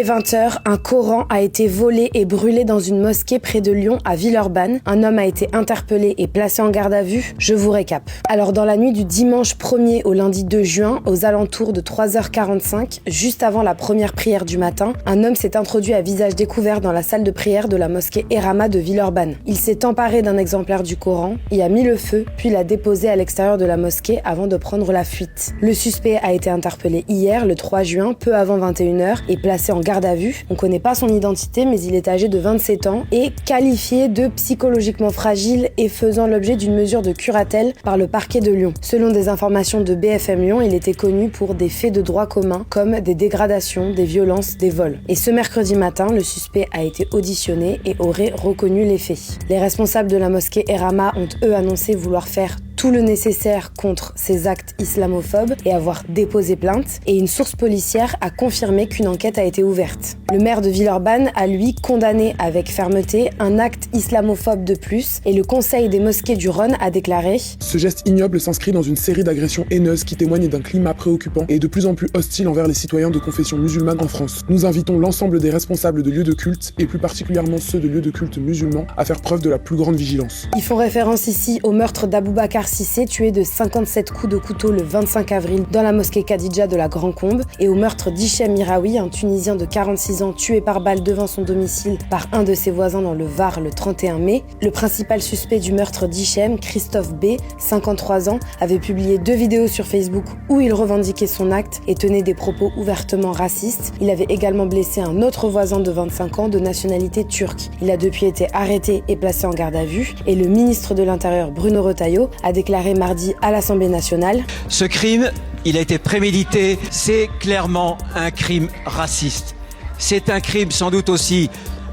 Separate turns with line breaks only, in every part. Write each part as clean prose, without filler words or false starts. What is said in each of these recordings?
20 h, un Coran a été volé et brûlé dans une mosquée près de Lyon à Villeurbanne. Un homme a été interpellé et placé en garde à vue. Je vous récap. Alors dans la nuit du dimanche 1er au lundi 2 juin, aux alentours de 3h45, juste avant la première prière du matin, un homme s'est introduit à visage découvert dans la salle de prière de la mosquée Erama de Villeurbanne. Il s'est emparé d'un exemplaire du Coran, y a mis le feu, puis l'a déposé à l'extérieur de la mosquée avant de prendre la fuite. Le suspect a été interpellé hier, le 3 juin, peu avant 21 h, et placé en garde à vue. On connaît pas son identité, mais il est âgé de 27 ans et qualifié de psychologiquement fragile et faisant l'objet d'une mesure de curatelle par le parquet de Lyon. Selon des informations de BFM Lyon, il était connu pour des faits de droit commun comme des dégradations, des violences, des vols. Et ce mercredi matin, le suspect a été auditionné et aurait reconnu les faits. Les responsables de la mosquée Erama ont eux annoncé vouloir faire tout le nécessaire contre ces actes islamophobes et avoir déposé plainte, et une source policière a confirmé qu'une enquête a été ouverte. Le maire de Villeurbanne a lui condamné avec fermeté un acte islamophobe de plus, et le conseil des mosquées du Rhône a déclaré «
Ce geste ignoble s'inscrit dans une série d'agressions haineuses qui témoignent d'un climat préoccupant et de plus en plus hostile envers les citoyens de confession musulmane en France. Nous invitons l'ensemble des responsables de lieux de culte, et plus particulièrement ceux de lieux de culte musulmans, à faire preuve de la plus grande vigilance. »
Ils font référence ici au meurtre d'Aboubacar Cissé, tué de 57 coups de couteau le 25 avril dans la mosquée Khadija de la Grand-Combe, et au meurtre d'Hichem Miraoui, un Tunisien de 46 ans tué par balle devant son domicile par un de ses voisins dans le Var le 31 mai. Le principal suspect du meurtre d'Hichem, Christophe B, 53 ans, avait publié 2 vidéos sur Facebook où il revendiquait son acte et tenait des propos ouvertement racistes. Il avait également blessé un autre voisin de 25 ans de nationalité turque. Il a depuis été arrêté et placé en garde à vue, et le ministre de l'Intérieur Bruno Retailleau a déclaré mardi à l'Assemblée nationale.
Ce crime, il a été prémédité, c'est clairement un crime raciste. C'est un crime sans doute aussi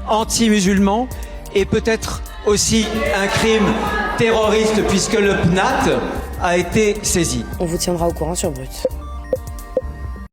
anti-musulman et peut-être aussi un crime terroriste puisque le PNAT a été saisi.
On vous tiendra au courant sur Brut.